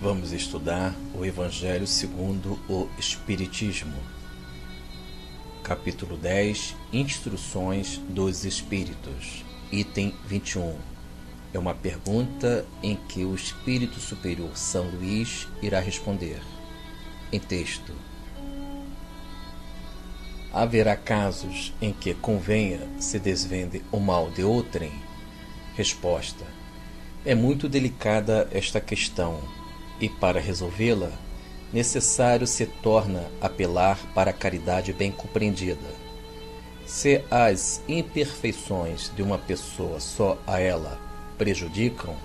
Vamos estudar o Evangelho segundo o Espiritismo. Capítulo 10, Instruções dos Espíritos. Item 21. É uma pergunta em que o Espírito Superior São Luís irá responder. Em texto. Haverá casos em que convenha se desvende o mal de outrem? Resposta. É muito delicada esta questão, e para resolvê-la, necessário se torna apelar para a caridade bem compreendida. Se as imperfeições de uma pessoa só a ela prejudicam,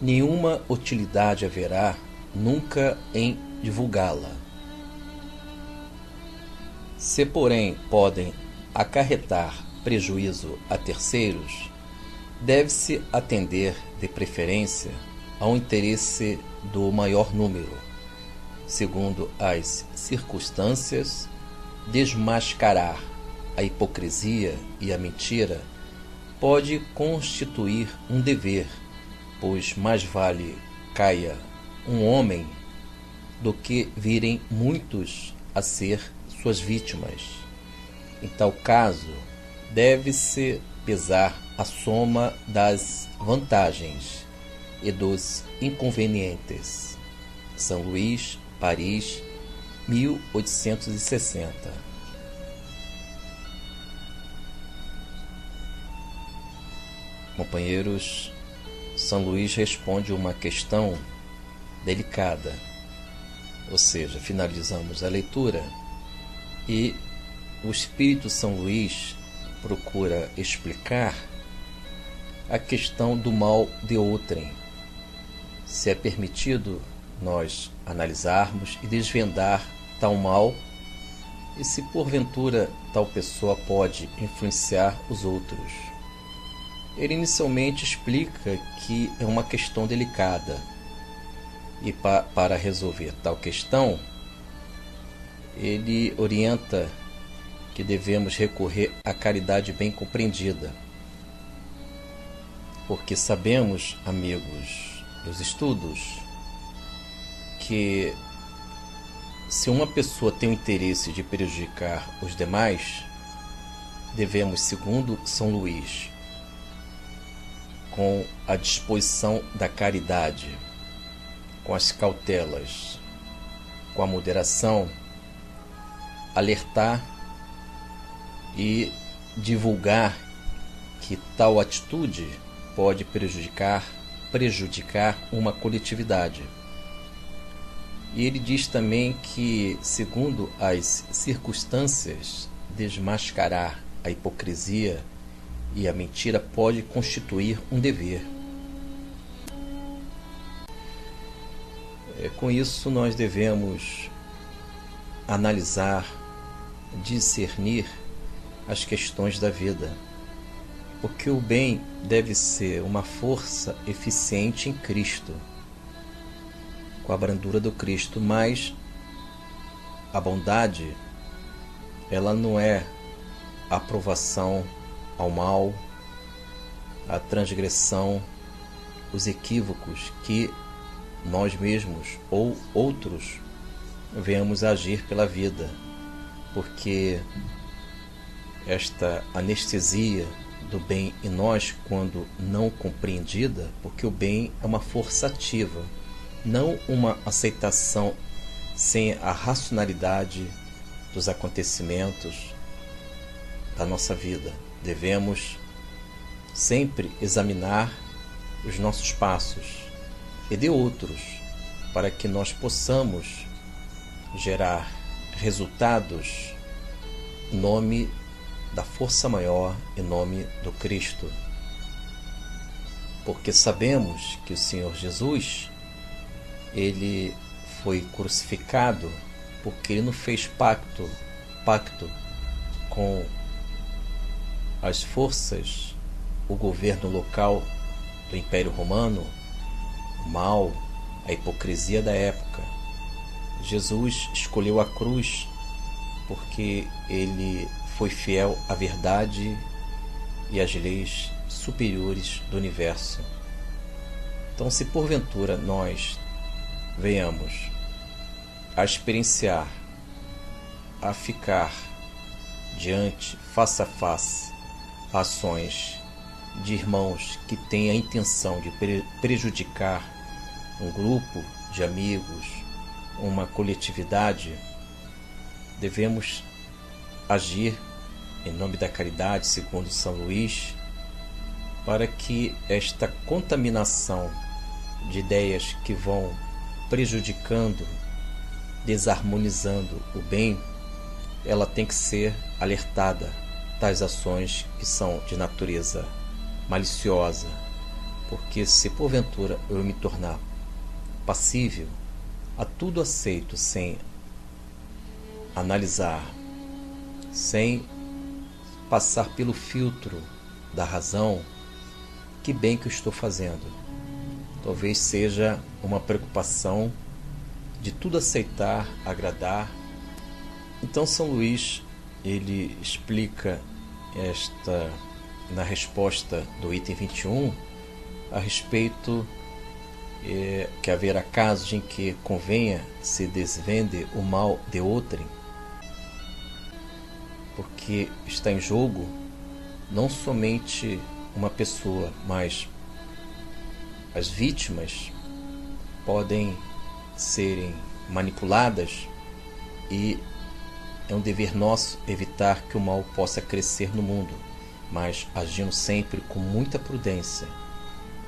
nenhuma utilidade haverá nunca em divulgá-la. Se, porém, podem acarretar prejuízo a terceiros, deve-se atender, de preferência, ao interesse do maior número. Segundo as circunstâncias, desmascarar a hipocrisia e a mentira pode constituir um dever, pois mais vale caia um homem do que virem muitos a ser suas vítimas. Em tal caso, deve-se pesar a soma das vantagens e dos inconvenientes. São Luís, Paris, 1860. Companheiros, São Luís responde uma questão delicada. Ou seja, finalizamos a leitura e o Espírito São Luís procura explicar a questão do mal de outrem. Se é permitido nós analisarmos e desvendar tal mal e se porventura tal pessoa pode influenciar os outros. Ele inicialmente explica que é uma questão delicada e para resolver tal questão, ele orienta que devemos recorrer à caridade bem compreendida. Porque sabemos, amigos dos estudos, que se uma pessoa tem o interesse de prejudicar os demais, devemos, segundo São Luís, com a disposição da caridade, com as cautelas, com a moderação, alertar e divulgar que tal atitude pode prejudicar uma coletividade. E ele diz também que, segundo as circunstâncias, desmascarar a hipocrisia e a mentira pode constituir um dever. Com isso, nós devemos analisar, discernir as questões da vida, porque o bem deve ser uma força eficiente em Cristo, com a brandura do Cristo, mas a bondade, ela não é a aprovação ao mal, a transgressão, os equívocos que nós mesmos ou outros venhamos agir pela vida, porque esta anestesia do bem em nós, quando não compreendida, porque o bem é uma força ativa, não uma aceitação sem a racionalidade dos acontecimentos da nossa vida. Devemos sempre examinar os nossos passos e de outros, para que nós possamos gerar resultados em nome da força maior, em nome do Cristo. Porque sabemos que o Senhor Jesus, ele foi crucificado porque ele não fez pacto com as forças, o governo local do Império Romano, o mal, a hipocrisia da época. Jesus escolheu a cruz porque ele foi fiel à verdade e às leis superiores do universo. Então, se porventura nós venhamos a experienciar, a ficar diante, face a face, ações de irmãos que têm a intenção de prejudicar um grupo de amigos, uma coletividade, devemos agir em nome da caridade, segundo São Luís, para que esta contaminação de ideias que vão prejudicando, desarmonizando o bem, ela tem que ser alertada das ações que são de natureza maliciosa, porque se porventura eu me tornar passível a tudo aceito sem analisar, sem passar pelo filtro da razão, que bem que eu estou fazendo? Talvez seja uma preocupação de tudo aceitar, agradar. Então São Luís, ele explica na resposta do item 21 a respeito que haverá casos em que convenha se desvende o mal de outrem, porque está em jogo não somente uma pessoa, mas as vítimas podem serem manipuladas, e é um dever nosso evitar que o mal possa crescer no mundo, mas agindo sempre com muita prudência,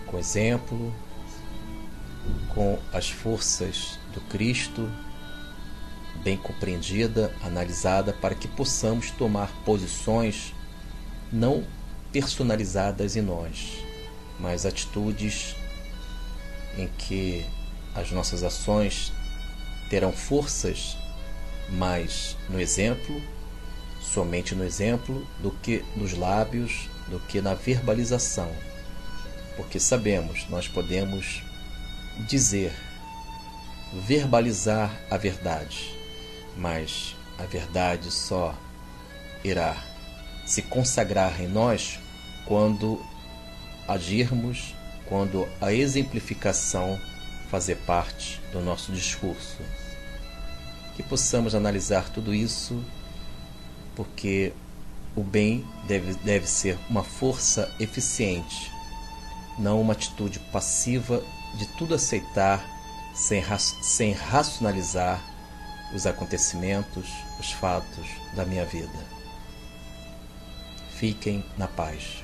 com exemplo, com as forças do Cristo bem compreendida, analisada, para que possamos tomar posições não personalizadas em nós, mas atitudes em que as nossas ações terão forças mais no exemplo, somente no exemplo, do que nos lábios, do que na verbalização. Porque sabemos, nós podemos dizer, verbalizar a verdade, mas a verdade só irá se consagrar em nós quando agirmos, quando a exemplificação fazer parte do nosso discurso. Que possamos analisar tudo isso, porque o bem deve ser uma força eficiente, não uma atitude passiva de tudo aceitar sem racionalizar os acontecimentos, os fatos da minha vida. Fiquem na paz.